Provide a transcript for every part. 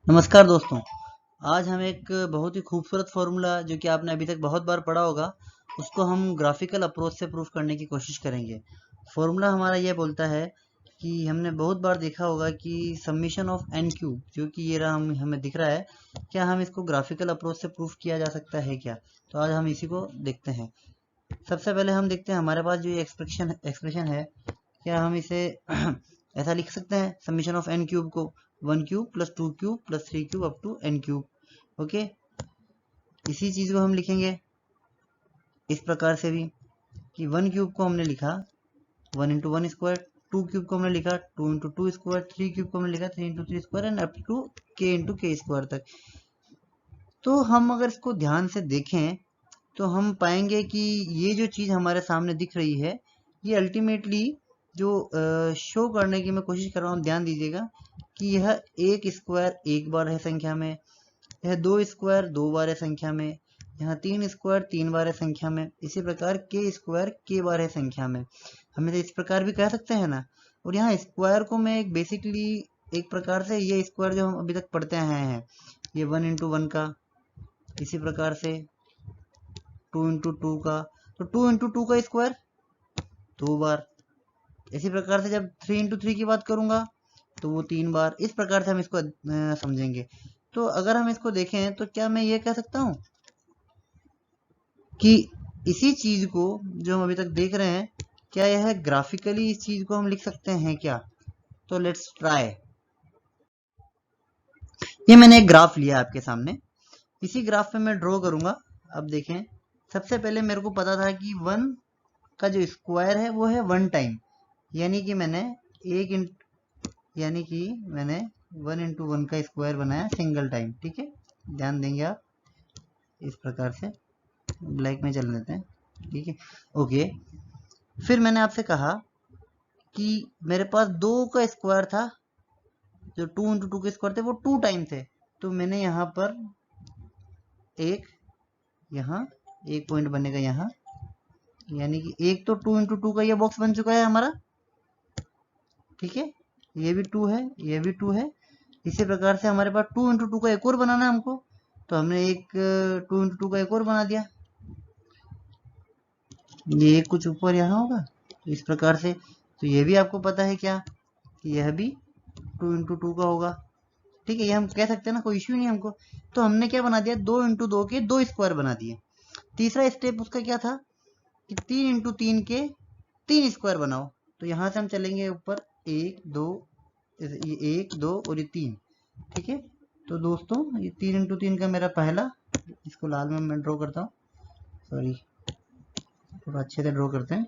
नमस्कार दोस्तों। आज हम एक बहुत ही खूबसूरत फॉर्मूला जो कि आपने अभी तक बहुत बार पढ़ा होगा, उसको हम ग्राफिकल अप्रोच से प्रूफ करने की कोशिश करेंगे। फॉर्मूला हमारा यह बोलता है कि हमने बहुत बार देखा होगा कि समीशन ऑफ एन क्यूब, जो कि ये रहा हमें दिख रहा है, क्या हम इसको ग्राफिकल अप्रोच से प्रूफ किया जा सकता है क्या? तो आज हम इसी को देखते हैं। सबसे पहले हम देखते हैं हमारे पास जो ये एक्सप्रेशन है, क्या हम इसे ऐसा लिख सकते हैं समीशन ऑफ एन क्यूब को 1 cube plus 2 cube plus 3 cube up to n cube. Okay, इसी चीज को हम लिखेंगे इस प्रकार से भी कि 1 क्यूब को हमने लिखा 1 इंटू वन स्क्वायर, 2 क्यूब को हमने लिखा 2 इंटू टू स्क्वायर, 3 क्यूब को हमने लिखा 3 into three square and up to k into k square तक। तो हम अगर इसको ध्यान से देखें तो हम पाएंगे कि ये जो चीज हमारे सामने दिख रही है, ये अल्टीमेटली जो शो करने की मैं कोशिश कर रहा हूँ, ध्यान दीजिएगा कि यह एक स्क्वायर एक बार है संख्या में, यह दो स्क्वायर दो बार है संख्या में, यहाँ तीन स्क्वायर तीन बार है संख्या में, इसी प्रकार के स्क्वायर के बार है संख्या में। हम इसे इस प्रकार भी कह सकते हैं ना। और यहाँ स्क्वायर को मैं एक बेसिकली एक प्रकार से ये स्क्वायर जो हम अभी तक पढ़ते आए हैं, ये 1 इंटू वन का, इसी प्रकार से 2 इंटू टू का, तो 2 इंटू टू का स्क्वायर दो बार, इसी प्रकार से जब 3 इंटू थ्री की बात करूंगा तो वो तीन बार। इस प्रकार से हम इसको समझेंगे। तो अगर हम इसको देखें तो क्या मैं ये कह सकता हूं कि इसी चीज को जो हम अभी तक देख रहे हैं, क्या यह ग्राफिकली इस चीज को हम लिख सकते हैं क्या? तो लेट्स ट्राई। ये मैंने एक ग्राफ लिया आपके सामने, इसी ग्राफ पे मैं ड्रॉ करूंगा। अब देखें, सबसे पहले मेरे को पता था कि वन का जो स्क्वायर है वो है वन टाइम, यानी कि मैंने एक यानी कि मैंने 1 इंटू वन का स्क्वायर बनाया सिंगल टाइम। ठीक है, ध्यान देंगे आप, इस प्रकार से ब्लैक में चल लेते हैं। ठीक है, ओके। फिर मैंने आपसे कहा कि मेरे पास दो का स्क्वायर था, जो 2 इंटू टू के स्क्वायर थे वो टू टाइम थे, तो मैंने यहाँ पर एक, यहाँ एक पॉइंट बनेगा यहाँ, यानी कि एक तो 2 इंटू टू का ये बॉक्स बन चुका है हमारा। ठीक है, ये भी 2 है, ये भी 2 है। इसी प्रकार से हमारे पास 2 इंटू टू का एक और बनाना है हमको, तो हमने एक 2 इंटू टू का एक और बना दिया। ये कुछ ऊपर यहाँ होगा इस प्रकार से, तो ये भी आपको पता है क्या कि यह भी 2 इंटू टू का होगा। ठीक है, ये हम कह सकते हैं ना, कोई इश्यू नहीं हमको। तो हमने क्या बना दिया, 2 इंटू दो के दो स्क्वायर बना दिए। तीसरा स्टेप उसका क्या था कि 3 इंटू तीन के तीन स्क्वायर बनाओ। तो यहां से हम चलेंगे ऊपर, एक दो, ये एक दो और ये तीन। ठीक है, तो दोस्तों ये 3 इंटू तीन का मेरा पहला, इसको लाल में मैं ड्रॉ करता हूँ, सॉरी थोड़ा अच्छे से ड्रॉ करते हैं।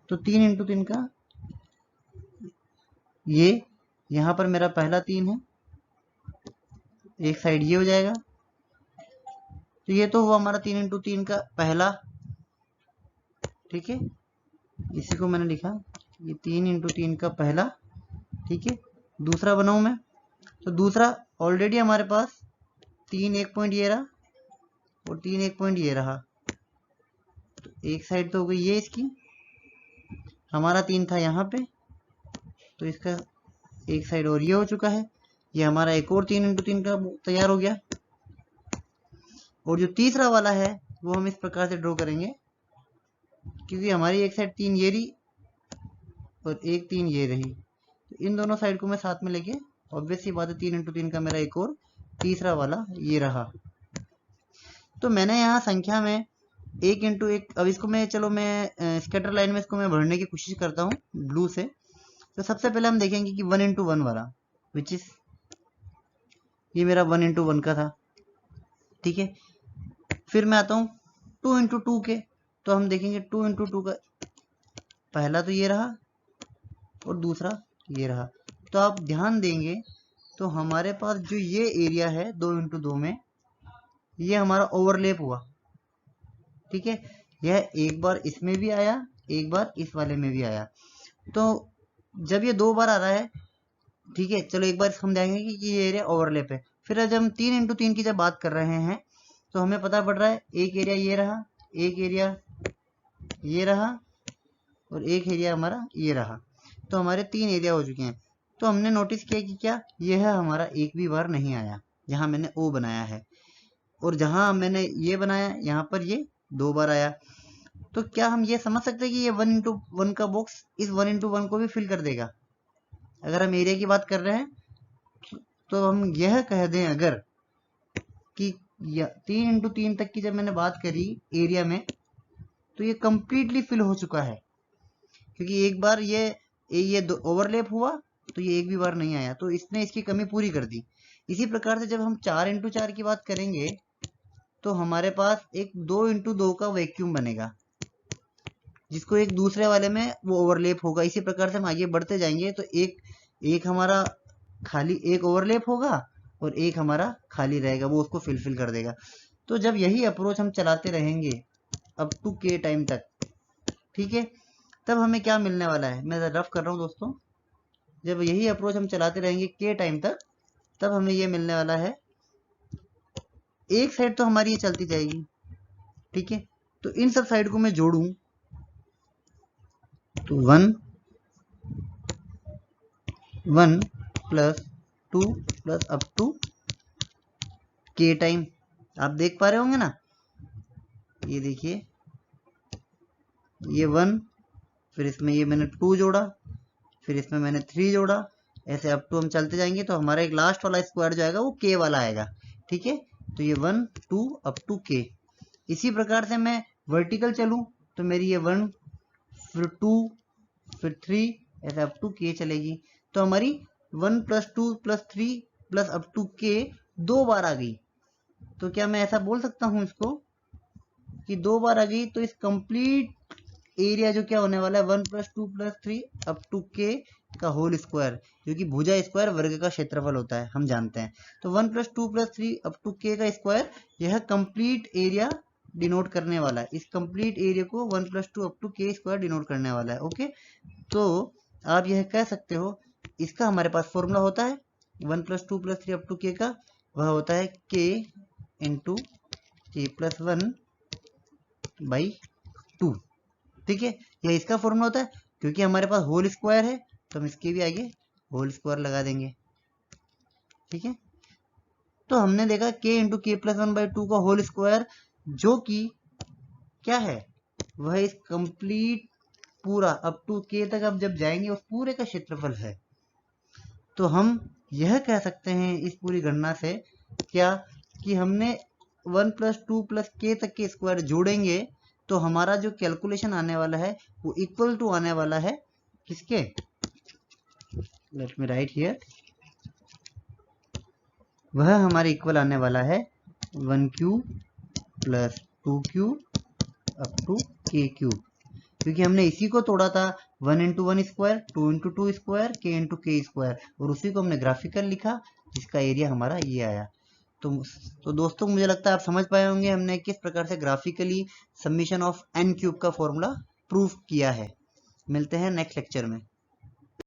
तो 3 इंटू तीन का ये, यहाँ पर मेरा पहला तीन है, एक साइड ये हो जाएगा। तो ये तो हुआ हमारा 3 इंटू तीन का पहला। ठीक है, इसी को मैंने लिखा, ये 3 इंटू तीन का पहला। ठीक है, दूसरा बनाऊं मैं, तो दूसरा ऑलरेडी हमारे पास तीन एक पॉइंट ये रहा और तीन एक पॉइंट ये रहा, तो एक साइड तो हो गई ये इसकी, हमारा तीन था यहाँ पे, तो इसका एक साइड और ये हो चुका है। ये हमारा एक और 3 इंटू तीन का तैयार हो गया। और जो तीसरा वाला है वो हम इस प्रकार से ड्रॉ करेंगे, क्योंकि हमारी एक साइड तीन ये रही और एक तीन ये रही, तो इन दोनों साइड को मैं साथ में लेके, ऑब्वियस सी बात है 3 इंटू तीन का मेरा एक और तीसरा वाला ये रहा। तो मैंने यहाँ संख्या में एक इंटू एक, अब इसको मैं, चलो मैं स्कैटर लाइन में इसको मैं भरने की कोशिश करता हूँ ब्लू से। तो सबसे पहले हम देखेंगे कि 1 इंटू वन वाला, विच इज ये मेरा 1 इंटू वन का था। ठीक है, फिर मैं आता हूँ 2 इंटू टू के, तो हम देखेंगे 2 इंटू टू का पहला तो ये रहा और दूसरा ये रहा। तो आप ध्यान देंगे तो हमारे पास जो ये एरिया है 2 इंटू दो में, ये हमारा ओवरलैप हुआ। ठीक है, यह एक बार इसमें भी आया, एक बार इस वाले में भी आया। तो जब ये दो बार आ रहा है, ठीक है, चलो एक बार हम देखेंगे कि ये एरिया ओवरलैप है। फिर जब हम 3 इंटू तीन की जब बात कर रहे हैं, तो हमें पता पड़ रहा है एक एरिया ये रहा, एक एरिया ये रहा और एक एरिया हमारा ये रहा। तो हमारे तीन एरिया हो चुके हैं। तो हमने नोटिस किया कि क्या यह हमारा एक भी बार नहीं आया जहां मैंने ओ बनाया है, और जहां मैंने ये बनाया यहाँ पर ये 2 बार आया। तो क्या हम ये समझ सकते हैं कि ये 1x1 का बॉक्स इस 1x1 को भी फिल कर देगा? अगर हम एरिया की बात कर रहे हैं तो हम यह कह दें अगर कि 3x3 तक की जब मैंने बात करी एरिया में, तो ये कंप्लीटली फिल हो चुका है, क्योंकि एक बार ये ओवरलैप हुआ तो ये एक भी बार नहीं आया, तो इसने इसकी कमी पूरी कर दी। इसी प्रकार से जब हम 4x4 की बात करेंगे तो हमारे पास एक 2x2 का वैक्यूम बनेगा, जिसको एक दूसरे वाले में वो ओवरलैप होगा। इसी प्रकार से हम आगे बढ़ते जाएंगे तो एक हमारा खाली एक ओवरलैप होगा और एक हमारा खाली रहेगा, वो उसको फिल कर देगा। तो जब यही अप्रोच हम चलाते रहेंगे अप टू के टाइम तक, ठीक है, तब हमें क्या मिलने वाला है, मैं रफ कर रहा हूँ दोस्तों, जब यही अप्रोच हम चलाते रहेंगे के टाइम तक, तब हमें ये मिलने वाला है, एक साइड तो हमारी ये चलती जाएगी, ठीक है, तो इन सब साइड को मैं जोड़ूं तो 1 प्लस 2 प्लस अप टू के टाइम, आप देख पा रहे होंगे ना, ये देखिए ये 1, फिर इसमें ये मैंने 2 जोड़ा, फिर इसमें मैंने 3 जोड़ा, ऐसे अप टू हम चलते जाएंगे तो हमारा एक लास्ट वाला स्क्वायर जो आएगा वो के वाला आएगा, ठीक है। तो ये 1 2 अप टू के। इसी प्रकार से मैं वर्टिकल चलूं तो मेरी ये 1 फिर 2 फिर 3 ऐसे अप टू के चलेगी, तो हमारी 1 plus 2 plus 3 plus up to k 2 बार आ गई। तो क्या मैं ऐसा बोल सकता हूं इसको कि 2 बार आ गई, तो इस कंप्लीट एरिया जो क्या होने वाला है 1 प्लस 2 प्लस 3 अप टू के का होल स्क्वायर, क्योंकि भुजा स्क्वायर वर्ग का क्षेत्रफल होता है, हम जानते हैं। तो 1 प्लस 2 प्लस 3 अप टू के का स्क्वायर, यह कंप्लीट एरिया डिनोट करने वाला है। इस कंप्लीट एरिया को 1 प्लस 2 अप टू के स्क्वायर डिनोट करने वाला है। ओके, तो आप यह कह सकते हो, इसका हमारे पास फॉर्मूला होता है 1 प्लस 2 प्लस 3 अप टू के का, वह होता है के इंटू के प्लस 1 बाई 2, ठीक है, यह इसका फॉर्मूला होता है। क्योंकि हमारे पास होल स्क्वायर है तो हम इसके भी आगे होल स्क्वायर लगा देंगे, ठीक है। तो हमने देखा k इंटू के प्लस 1 बाई 2 का होल स्क्वायर, जो कि क्या है, वह इस कंप्लीट पूरा अप टू के तक आप जब जाएंगे उस पूरे का क्षेत्रफल है। तो हम यह कह सकते हैं इस पूरी गणना से क्या कि हमने 1 प्लस 2 प्लस के तक के स्क्वायर जोड़ेंगे तो हमारा जो कैलकुलेशन आने वाला है वो इक्वल टू आने वाला है किसके, लेट मी राइट हियर, वह हमारे इक्वल आने वाला है 1 प्लस 2 अप टू के क्यूब, क्योंकि हमने इसी को तोड़ा था 1 इंटू 1 स्क्वायर, 2 इंटू 2 स्क्वायर, के इंटू के स्क्वायर, और उसी को हमने ग्राफिकल लिखा जिसका एरिया हमारा ये आया। तो दोस्तों मुझे लगता है आप समझ पाए होंगे हमने किस प्रकार से graphically summation of n cube का फॉर्मूला प्रूफ किया है। मिलते हैं नेक्स्ट लेक्चर में।